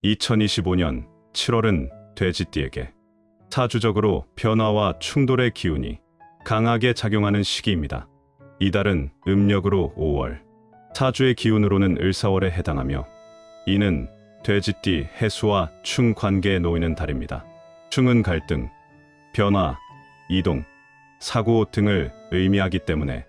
2025년 7월은 돼지띠에게 사주적으로 변화와 충돌의 기운이 강하게 작용하는 시기입니다. 이달은 음력으로 5월, 사주의 기운으로는 을사월에 해당하며 이는 돼지띠 해수와 충 관계에 놓이는 달입니다. 충은 갈등, 변화, 이동, 사고 등을 의미하기 때문에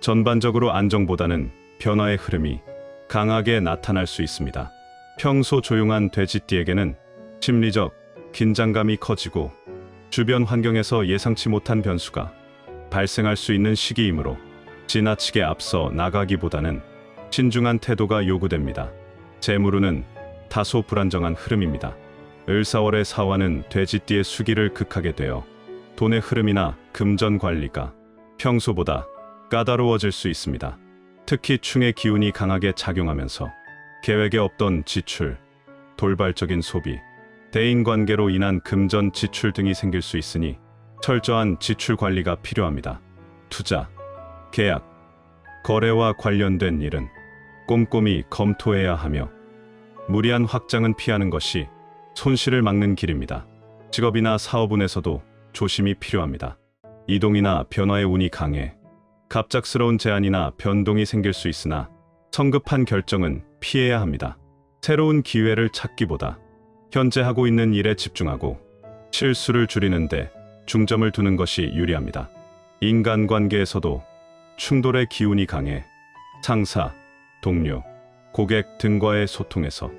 전반적으로 안정보다는 변화의 흐름이 강하게 나타날 수 있습니다. 평소 조용한 돼지띠에게는 심리적 긴장감이 커지고 주변 환경에서 예상치 못한 변수가 발생할 수 있는 시기이므로 지나치게 앞서 나가기보다는 신중한 태도가 요구됩니다. 재물운은 다소 불안정한 흐름입니다. 을사월의 사화는 돼지띠의 수기를 극하게 되어 돈의 흐름이나 금전 관리가 평소보다 까다로워질 수 있습니다. 특히 충의 기운이 강하게 작용하면서 계획에 없던 지출, 돌발적인 소비, 대인관계로 인한 금전 지출 등이 생길 수 있으니 철저한 지출 관리가 필요합니다. 투자, 계약, 거래와 관련된 일은 꼼꼼히 검토해야 하며 무리한 확장은 피하는 것이 손실을 막는 길입니다. 직업이나 사업운에서도 조심이 필요합니다. 이동이나 변화의 운이 강해 갑작스러운 제한이나 변동이 생길 수 있으나 성급한 결정은 피해야 합니다. 새로운 기회를 찾기보다 현재 하고 있는 일에 집중하고 실수를 줄이는 데 중점을 두는 것이 유리합니다. 인간관계에서도 충돌의 기운이 강해 상사, 동료, 고객 등과의 소통에서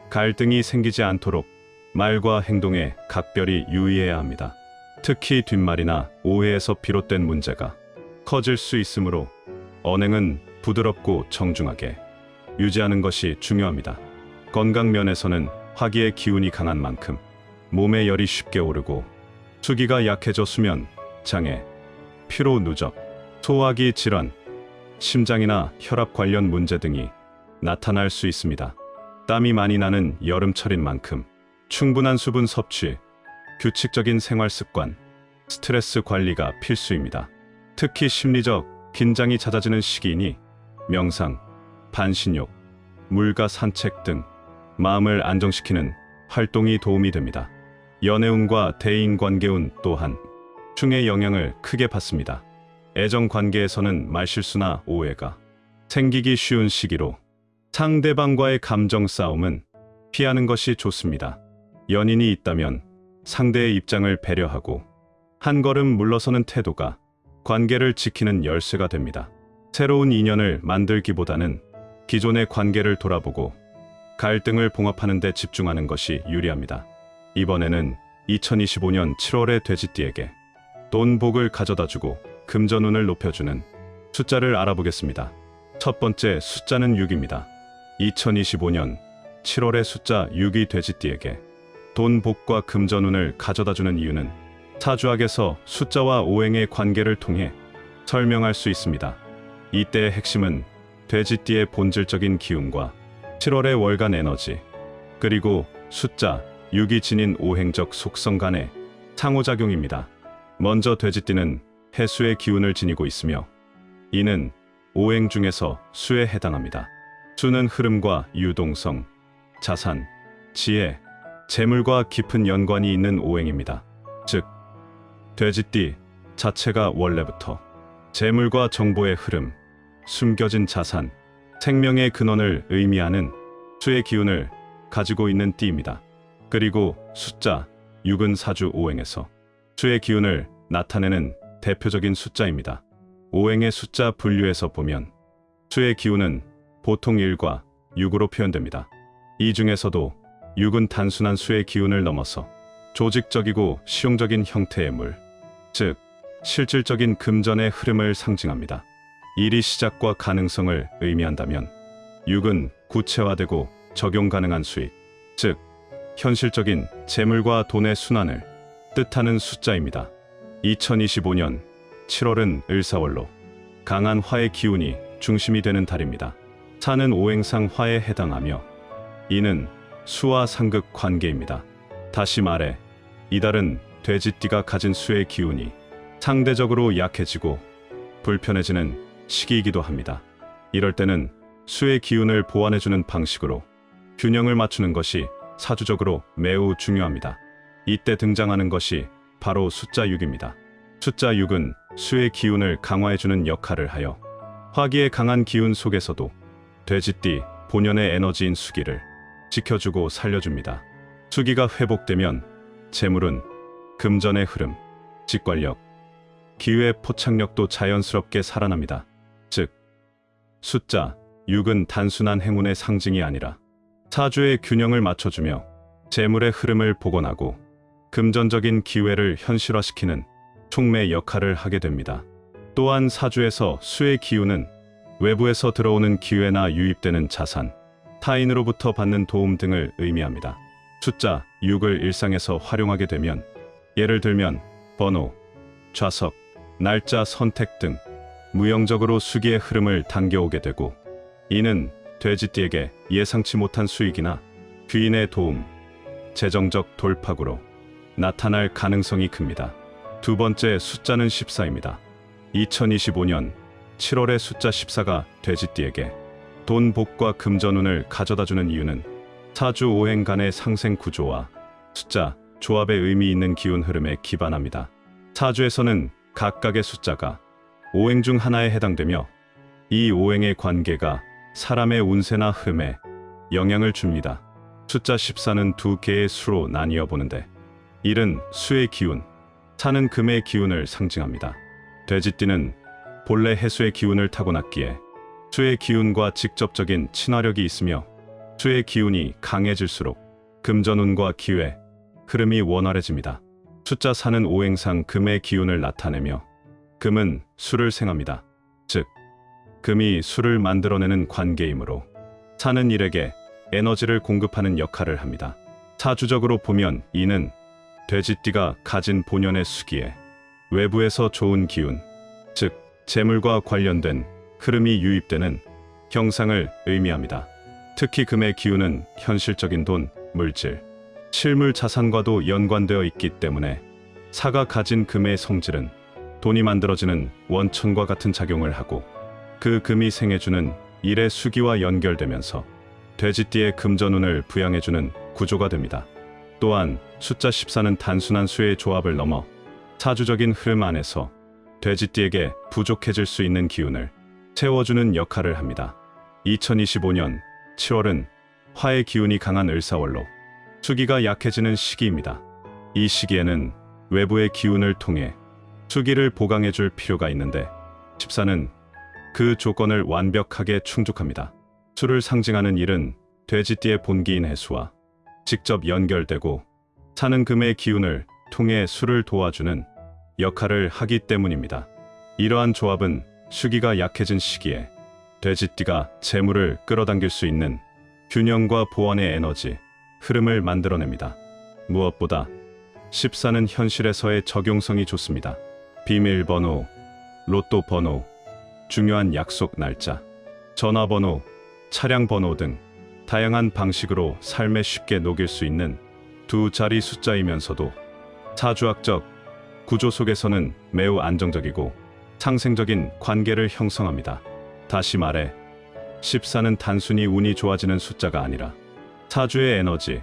갈등이 생기지 않도록 말과 행동에 각별히 유의해야 합니다. 특히 뒷말이나 오해에서 비롯된 문제가 커질 수 있으므로 언행은 부드럽고 정중하게 유지하는 것이 중요합니다. 건강 면에서는 화기의 기운이 강한 만큼 몸에 열이 쉽게 오르고 수기가 약해져 수면, 장애, 피로 누적, 소화기 질환, 심장이나 혈압 관련 문제 등이 나타날 수 있습니다. 땀이 많이 나는 여름철인 만큼 충분한 수분 섭취, 규칙적인 생활 습관, 스트레스 관리가 필수입니다. 특히 심리적 긴장이 잦아지는 시기이니 명상, 반신욕, 물가 산책 등 마음을 안정시키는 활동이 도움이 됩니다. 연애운과 대인관계운 또한 충의 영향을 크게 받습니다. 애정관계에서는 말실수나 오해가 생기기 쉬운 시기로 상대방과의 감정 싸움은 피하는 것이 좋습니다. 연인이 있다면 상대의 입장을 배려하고 한 걸음 물러서는 태도가 관계를 지키는 열쇠가 됩니다. 새로운 인연을 만들기보다는 기존의 관계를 돌아보고 갈등을 봉합하는 데 집중하는 것이 유리합니다. 이번에는 2025년 7월의 돼지띠에게 돈 복을 가져다주고 금전운을 높여주는 숫자를 알아보겠습니다. 첫 번째 숫자는 6입니다. 2025년 7월의 숫자 6이 돼지띠에게 돈 복과 금전운을 가져다주는 이유는 사주학에서 숫자와 오행의 관계를 통해 설명할 수 있습니다. 이때의 핵심은 돼지띠의 본질적인 기운과 7월의 월간 에너지, 그리고 숫자 6이 지닌 오행적 속성 간의 상호작용입니다. 먼저 돼지띠는 해수의 기운을 지니고 있으며 이는 오행 중에서 수에 해당합니다. 수는 흐름과 유동성, 자산, 지혜, 재물과 깊은 연관이 있는 오행입니다. 즉, 돼지띠 자체가 원래부터 재물과 정보의 흐름, 숨겨진 자산, 생명의 근원을 의미하는 수의 기운을 가지고 있는 띠입니다. 그리고 숫자 6은 사주 오행에서 수의 기운을 나타내는 대표적인 숫자입니다. 오행의 숫자 분류에서 보면 수의 기운은 보통 1과 6으로 표현됩니다. 이 중에서도 6은 단순한 수의 기운을 넘어서 조직적이고 실용적인 형태의 물, 즉 실질적인 금전의 흐름을 상징합니다. 일이 시작과 가능성을 의미한다면 6은 구체화되고 적용 가능한 수익, 즉 현실적인 재물과 돈의 순환을 뜻하는 숫자입니다. 2025년 7월은 을사월로 강한 화의 기운이 중심이 되는 달입니다. 사는 오행상 화에 해당하며 이는 수와 상극 관계입니다. 다시 말해 이달은 돼지띠가 가진 수의 기운이 상대적으로 약해지고 불편해지는 시기이기도 합니다. 이럴 때는 수의 기운을 보완해주는 방식으로 균형을 맞추는 것이 사주적으로 매우 중요합니다. 이때 등장하는 것이 바로 숫자 6입니다. 숫자 6은 수의 기운을 강화해주는 역할을 하여 화기의 강한 기운 속에서도 돼지띠 본연의 에너지인 수기를 지켜주고 살려줍니다. 수기가 회복되면 재물은 금전의 흐름, 직관력, 기회의 포착력도 자연스럽게 살아납니다. 즉, 숫자 6은 단순한 행운의 상징이 아니라 사주의 균형을 맞춰주며 재물의 흐름을 복원하고 금전적인 기회를 현실화시키는 촉매 역할을 하게 됩니다. 또한 사주에서 수의 기운은 외부에서 들어오는 기회나 유입되는 자산, 타인으로부터 받는 도움 등을 의미합니다. 숫자 6을 일상에서 활용하게 되면, 예를 들면 번호, 좌석, 날짜 선택 등 무형적으로 수기의 흐름을 당겨오게 되고, 이는 돼지띠에게 예상치 못한 수익이나 귀인의 도움, 재정적 돌파구로 나타날 가능성이 큽니다. 두 번째 숫자는 14입니다. 2025년 7월의 숫자 14가 돼지띠에게 돈 복과 금전운을 가져다주는 이유는 사주 오행 간의 상생 구조와 숫자 조합의 의미 있는 기운 흐름에 기반합니다. 사주에서는 각각의 숫자가 오행 중 하나에 해당되며, 이 오행의 관계가 사람의 운세나 흐름에 영향을 줍니다. 숫자 14는 두 개의 수로 나뉘어 보는데, 1은 수의 기운, 사는 금의 기운을 상징합니다. 돼지띠는 본래 해수의 기운을 타고났기에 수의 기운과 직접적인 친화력이 있으며, 수의 기운이 강해질수록 금전운과 기회, 흐름이 원활해집니다. 숫자 4는 오행상 금의 기운을 나타내며, 금은 수를 생합니다. 즉, 금이 수를 만들어내는 관계이므로 사는 일에게 에너지를 공급하는 역할을 합니다. 사주적으로 보면 이는 돼지띠가 가진 본연의 수기에 외부에서 좋은 기운, 즉 재물과 관련된 흐름이 유입되는 형상을 의미합니다. 특히 금의 기운은 현실적인 돈, 물질, 실물 자산과도 연관되어 있기 때문에 사가 가진 금의 성질은 돈이 만들어지는 원천과 같은 작용을 하고, 그 금이 생해주는 일의 수기와 연결되면서 돼지띠의 금전운을 부양해주는 구조가 됩니다. 또한 숫자 14는 단순한 수의 조합을 넘어 사주적인 흐름 안에서 돼지띠에게 부족해질 수 있는 기운을 채워주는 역할을 합니다. 2025년 7월은 화의 기운이 강한 을사월로 수기가 약해지는 시기입니다. 이 시기에는 외부의 기운을 통해 수기를 보강해줄 필요가 있는데, 14는 그 조건을 완벽하게 충족합니다. 수를 상징하는 일은 돼지띠의 본기인 해수와 직접 연결되고, 사는 금의 기운을 통해 수를 도와주는 역할을 하기 때문입니다. 이러한 조합은 수기가 약해진 시기에 돼지띠가 재물을 끌어당길 수 있는 균형과 보완의 에너지, 흐름을 만들어냅니다. 무엇보다 14는 현실에서의 적용성이 좋습니다. 비밀번호, 로또 번호, 중요한 약속 날짜, 전화번호, 차량 번호 등 다양한 방식으로 삶에 쉽게 녹일 수 있는 두 자리 숫자이면서도 사주학적 구조 속에서는 매우 안정적이고 상생적인 관계를 형성합니다. 다시 말해, 14는 단순히 운이 좋아지는 숫자가 아니라 사주의 에너지,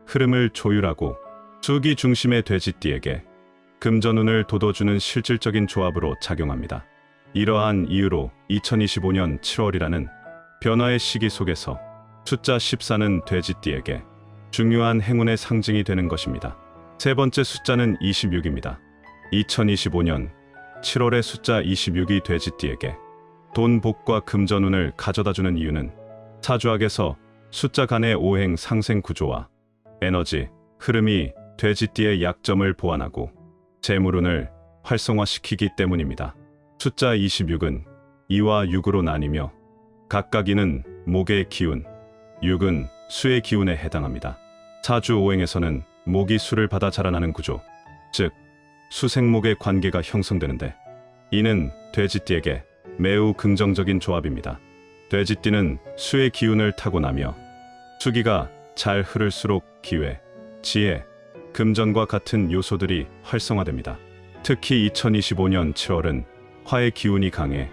흐름을 조율하고 수기 중심의 돼지띠에게 금전운을 돋워주는 실질적인 조합으로 작용합니다. 이러한 이유로 2025년 7월이라는 변화의 시기 속에서 숫자 14는 돼지띠에게 중요한 행운의 상징이 되는 것입니다. 세 번째 숫자는 26입니다. 2025년 7월의 숫자 26이 돼지띠에게 돈 복과 금전운을 가져다주는 이유는 사주학에서 숫자 간의 오행 상생 구조와 에너지, 흐름이 돼지띠의 약점을 보완하고 재물운을 활성화시키기 때문입니다. 숫자 26은 2와 6으로 나뉘며, 각각 이는 목의 기운, 6은 수의 기운에 해당합니다. 사주 오행에서는 목이 수를 받아 자라나는 구조, 즉 수생목의 관계가 형성되는데, 이는 돼지띠에게 매우 긍정적인 조합입니다. 돼지띠는 수의 기운을 타고나며 수기가 잘 흐를수록 기회, 지혜, 금전과 같은 요소들이 활성화됩니다. 특히 2025년 7월은 화의 기운이 강해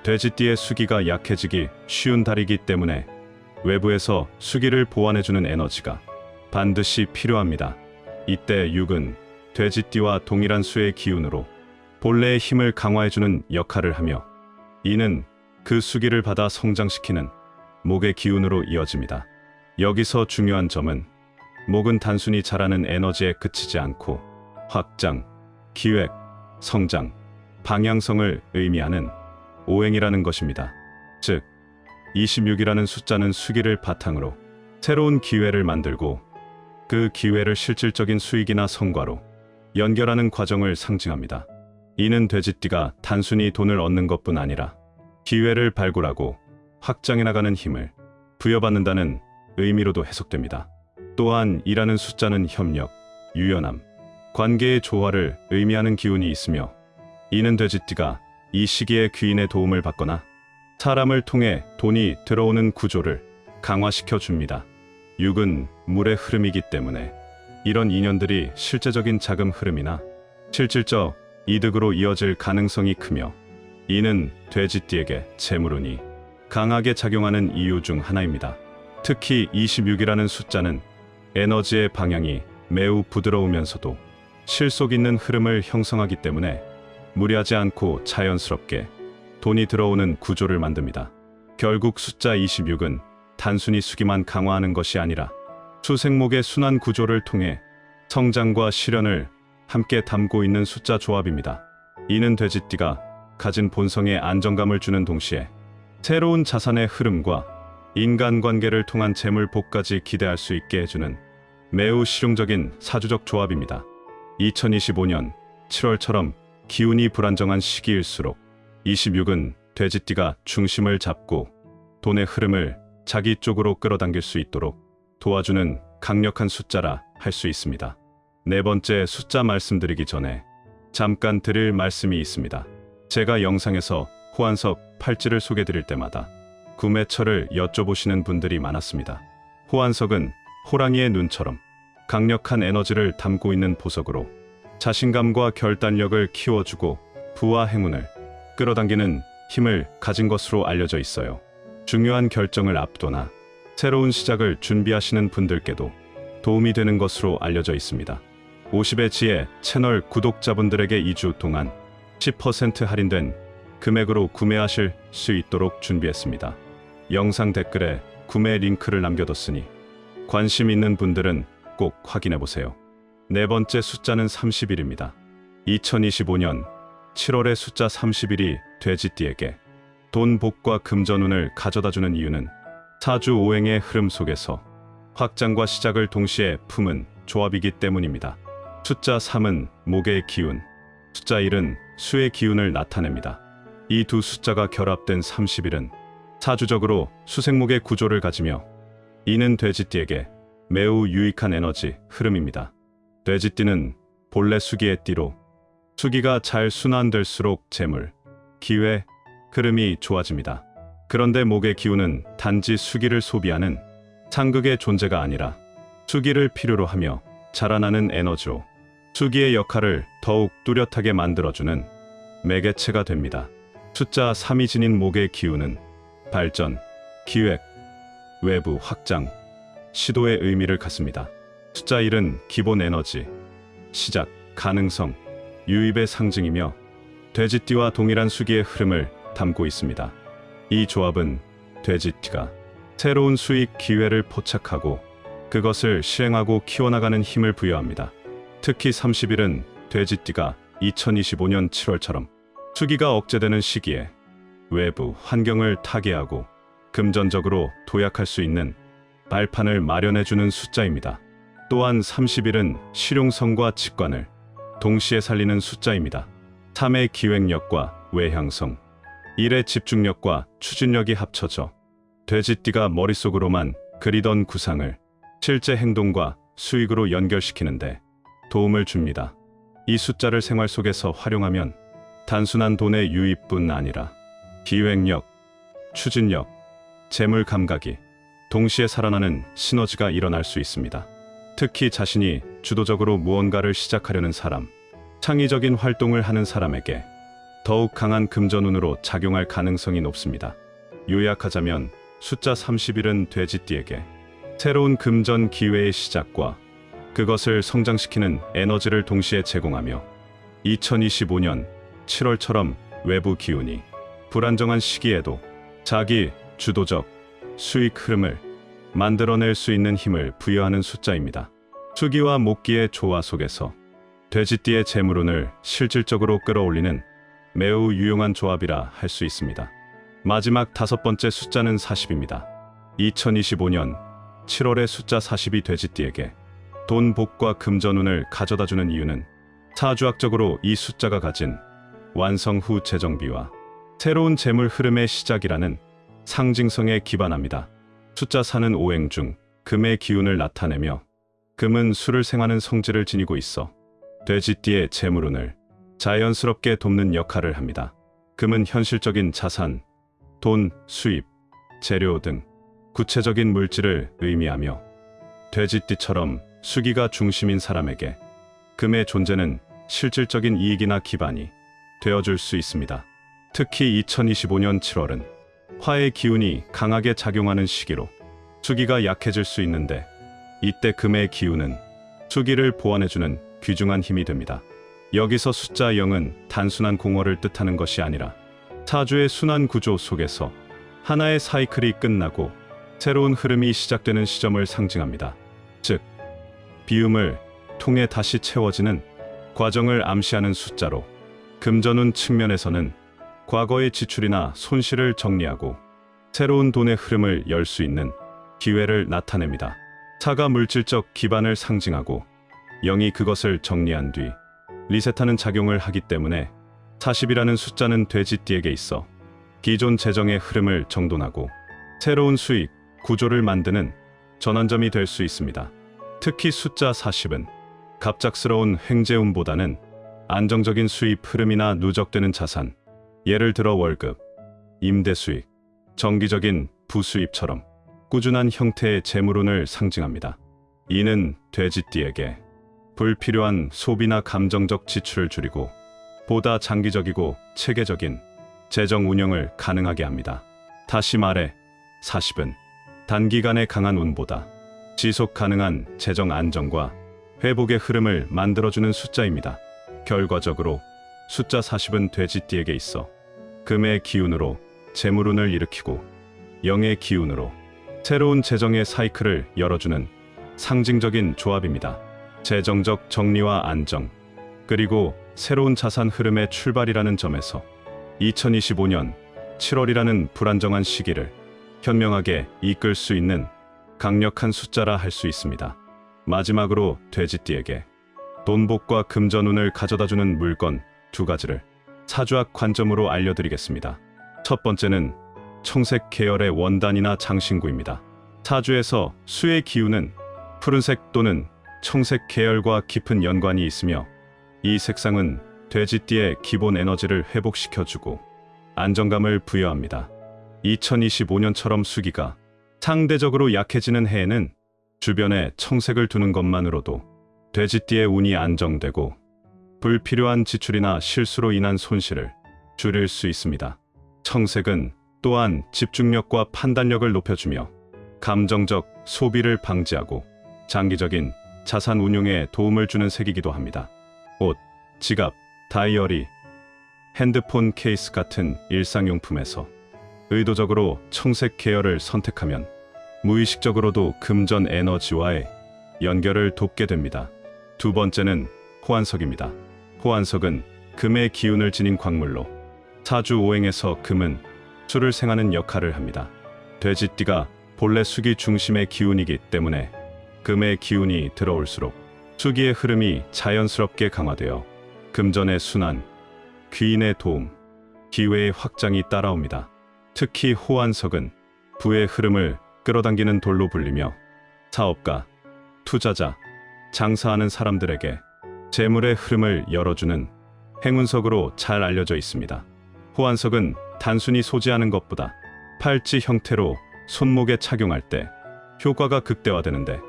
돼지띠의 수기가 약해지기 쉬운 달이기 때문에 외부에서 수기를 보완해주는 에너지가 반드시 필요합니다. 이때 6은 돼지띠와 동일한 수의 기운으로 본래의 힘을 강화해주는 역할을 하며, 이는 그 수기를 받아 성장시키는 목의 기운으로 이어집니다. 여기서 중요한 점은 목은 단순히 자라는 에너지에 그치지 않고 확장, 기획, 성장, 방향성을 의미하는 오행이라는 것입니다. 즉, 26이라는 숫자는 수기를 바탕으로 새로운 기회를 만들고 그 기회를 실질적인 수익이나 성과로 연결하는 과정을 상징합니다. 이는 돼지띠가 단순히 돈을 얻는 것뿐 아니라 기회를 발굴하고 확장해 나가는 힘을 부여받는다는 의미로도 해석됩니다. 또한 이라는 숫자는 협력, 유연함, 관계의 조화를 의미하는 기운이 있으며, 이는 돼지띠가 이 시기에 귀인의 도움을 받거나 사람을 통해 돈이 들어오는 구조를 강화시켜 줍니다. 6은 물의 흐름이기 때문에 이런 인연들이 실제적인 자금 흐름이나 실질적 이득으로 이어질 가능성이 크며, 이는 돼지띠에게 재물운이 강하게 작용하는 이유 중 하나입니다. 특히 26이라는 숫자는 에너지의 방향이 매우 부드러우면서도 실속 있는 흐름을 형성하기 때문에 무리하지 않고 자연스럽게 돈이 들어오는 구조를 만듭니다. 결국 숫자 26은 단순히 수기만 강화하는 것이 아니라 수생목의 순환 구조를 통해 성장과 실현을 함께 담고 있는 숫자 조합입니다. 이는 돼지띠가 가진 본성에 안정감을 주는 동시에 새로운 자산의 흐름과 인간관계를 통한 재물복까지 기대할 수 있게 해주는 매우 실용적인 사주적 조합입니다. 2025년 7월처럼 기운이 불안정한 시기일수록 26은 돼지띠가 중심을 잡고 돈의 흐름을 자기 쪽으로 끌어당길 수 있도록 도와주는 강력한 숫자라 할 수 있습니다. 네 번째 숫자 말씀드리기 전에 잠깐 드릴 말씀이 있습니다. 제가 영상에서 호환석 팔찌를 소개드릴 때마다 구매처를 여쭤보시는 분들이 많았습니다. 호환석은 호랑이의 눈처럼 강력한 에너지를 담고 있는 보석으로 자신감과 결단력을 키워주고 부와 행운을 끌어당기는 힘을 가진 것으로 알려져 있어요. 중요한 결정을 앞두거나 새로운 시작을 준비하시는 분들께도 도움이 되는 것으로 알려져 있습니다. 50의 지혜 채널 구독자분들에게 2주 동안 10% 할인된 금액으로 구매하실 수 있도록 준비했습니다. 영상 댓글에 구매 링크를 남겨뒀으니 관심 있는 분들은 꼭 확인해보세요. 네 번째 숫자는 30일입니다. 2025년 7월의 숫자 30일이 돼지띠에게 돈 복과 금전운을 가져다주는 이유는 사주 오행의 흐름 속에서 확장과 시작을 동시에 품은 조합이기 때문입니다. 숫자 3은 목의 기운, 숫자 1은 수의 기운을 나타냅니다. 이 두 숫자가 결합된 30일은 사주적으로 수생목의 구조를 가지며, 이는 돼지띠에게 매우 유익한 에너지 흐름입니다. 돼지띠는 본래 수기의 띠로 수기가 잘 순환될수록 재물, 기회, 흐름이 좋아집니다. 그런데 목의 기운은 단지 수기를 소비하는 상극의 존재가 아니라 수기를 필요로 하며 자라나는 에너지로 수기의 역할을 더욱 뚜렷하게 만들어주는 매개체가 됩니다. 숫자 3이 지닌 목의 기운은 발전, 기획, 외부 확장, 시도의 의미를 갖습니다. 숫자 1은 기본 에너지, 시작, 가능성, 유입의 상징이며 돼지띠와 동일한 수기의 흐름을 담고 있습니다. 이 조합은 돼지띠가 새로운 수익 기회를 포착하고 그것을 실행하고 키워나가는 힘을 부여합니다. 특히 30일은 돼지띠가 2025년 7월처럼 수기가 억제되는 시기에 외부 환경을 타개하고 금전적으로 도약할 수 있는 발판을 마련해주는 숫자입니다. 또한 30일은 실용성과 직관을 동시에 살리는 숫자입니다. 3의 기획력과 외향성, 1의 집중력과 추진력이 합쳐져 돼지띠가 머릿속으로만 그리던 구상을 실제 행동과 수익으로 연결시키는데 도움을 줍니다. 이 숫자를 생활 속에서 활용하면 단순한 돈의 유입뿐 아니라 기획력, 추진력, 재물 감각이 동시에 살아나는 시너지가 일어날 수 있습니다. 특히 자신이 주도적으로 무언가를 시작하려는 사람, 창의적인 활동을 하는 사람에게 더욱 강한 금전운으로 작용할 가능성이 높습니다. 요약하자면 숫자 30일은 돼지띠에게 새로운 금전 기회의 시작과 그것을 성장시키는 에너지를 동시에 제공하며 2025년 7월처럼 외부 기운이 불안정한 시기에도 자기 주도적 수익 흐름을 만들어낼 수 있는 힘을 부여하는 숫자입니다. 수기와 목기의 조화 속에서 돼지띠의 재물운을 실질적으로 끌어올리는 매우 유용한 조합이라 할 수 있습니다. 마지막 5번째 숫자는 40입니다. 2025년 7월의 숫자 40이 돼지띠에게 돈 복과 금전운을 가져다주는 이유는 사주학적으로 이 숫자가 가진 완성 후 재정비와 새로운 재물 흐름의 시작이라는 상징성에 기반합니다. 숫자 4는 오행 중 금의 기운을 나타내며 금은 수를 생하는 성질을 지니고 있어 돼지띠의 재물운을 자연스럽게 돕는 역할을 합니다. 금은 현실적인 자산, 돈, 수입, 재료 등 구체적인 물질을 의미하며 돼지띠처럼 수기가 중심인 사람에게 금의 존재는 실질적인 이익이나 기반이 되어줄 수 있습니다. 특히 2025년 7월은 화의 기운이 강하게 작용하는 시기로 수기가 약해질 수 있는데 이때 금의 기운은 수기를 보완해주는 귀중한 힘이 됩니다. 여기서 숫자 0은 단순한 공허를 뜻하는 것이 아니라 사주의 순환 구조 속에서 하나의 사이클이 끝나고 새로운 흐름이 시작되는 시점을 상징합니다. 즉, 비움을 통해 다시 채워지는 과정을 암시하는 숫자로 금전운 측면에서는 과거의 지출이나 손실을 정리하고 새로운 돈의 흐름을 열 수 있는 기회를 나타냅니다. 사가 물질적 기반을 상징하고 0이 그것을 정리한 뒤 리셋하는 작용을 하기 때문에 40이라는 숫자는 돼지띠에게 있어 기존 재정의 흐름을 정돈하고 새로운 수익 구조를 만드는 전환점이 될 수 있습니다. 특히 숫자 40은 갑작스러운 횡재운보다는 안정적인 수입 흐름이나 누적되는 자산, 예를 들어 월급, 임대 수익, 정기적인 부수입처럼 꾸준한 형태의 재물운을 상징합니다. 이는 돼지띠에게 불필요한 소비나 감정적 지출을 줄이고 보다 장기적이고 체계적인 재정 운영을 가능하게 합니다. 다시 말해 40은 단기간의 강한 운보다 지속 가능한 재정 안정과 회복의 흐름을 만들어주는 숫자입니다. 결과적으로 숫자 40은 돼지띠에게 있어 금의 기운으로 재물운을 일으키고 영의 기운으로 새로운 재정의 사이클을 열어주는 상징적인 조합입니다. 재정적 정리와 안정, 그리고 새로운 자산 흐름의 출발이라는 점에서 2025년 7월이라는 불안정한 시기를 현명하게 이끌 수 있는 강력한 숫자라 할 수 있습니다. 마지막으로 돼지띠에게 돈복과 금전운을 가져다주는 물건 2가지를 사주학 관점으로 알려드리겠습니다. 첫 번째는 청색 계열의 원단이나 장신구입니다. 사주에서 수의 기운은 푸른색 또는 청색 계열과 깊은 연관이 있으며 이 색상은 돼지띠의 기본 에너지를 회복시켜주고 안정감을 부여합니다. 2025년처럼 수기가 상대적으로 약해지는 해에는 주변에 청색을 두는 것만으로도 돼지띠의 운이 안정되고 불필요한 지출이나 실수로 인한 손실을 줄일 수 있습니다. 청색은 또한 집중력과 판단력을 높여주며 감정적 소비를 방지하고 장기적인 자산 운용에 도움을 주는 색이기도 합니다. 옷, 지갑, 다이어리, 핸드폰 케이스 같은 일상용품에서 의도적으로 청색 계열을 선택하면 무의식적으로도 금전 에너지와의 연결을 돕게 됩니다. 두 번째는 호환석입니다. 호환석은 금의 기운을 지닌 광물로 사주 오행에서 금은 수를 생하는 역할을 합니다. 돼지띠가 본래 수기 중심의 기운이기 때문에 금의 기운이 들어올수록 수기의 흐름이 자연스럽게 강화되어 금전의 순환, 귀인의 도움, 기회의 확장이 따라옵니다. 특히 호환석은 부의 흐름을 끌어당기는 돌로 불리며 사업가, 투자자, 장사하는 사람들에게 재물의 흐름을 열어주는 행운석으로 잘 알려져 있습니다. 호환석은 단순히 소지하는 것보다 팔찌 형태로 손목에 착용할 때 효과가 극대화되는데,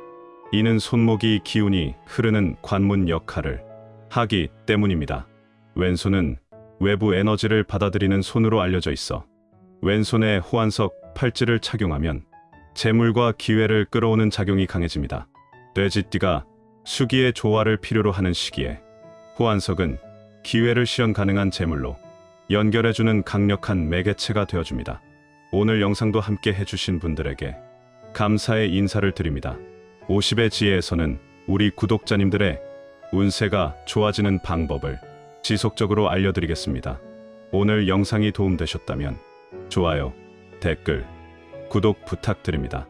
이는 손목이 기운이 흐르는 관문 역할을 하기 때문입니다. 왼손은 외부 에너지를 받아들이는 손으로 알려져 있어 왼손에 호환석 팔찌를 착용하면 재물과 기회를 끌어오는 작용이 강해집니다. 돼지띠가 수기의 조화를 필요로 하는 시기에 호환석은 기회를 실현 가능한 재물로 연결해주는 강력한 매개체가 되어줍니다. 오늘 영상도 함께 해주신 분들에게 감사의 인사를 드립니다. 50의 지혜에서는 우리 구독자님들의 운세가 좋아지는 방법을 지속적으로 알려드리겠습니다. 오늘 영상이 도움되셨다면 좋아요, 댓글, 구독 부탁드립니다.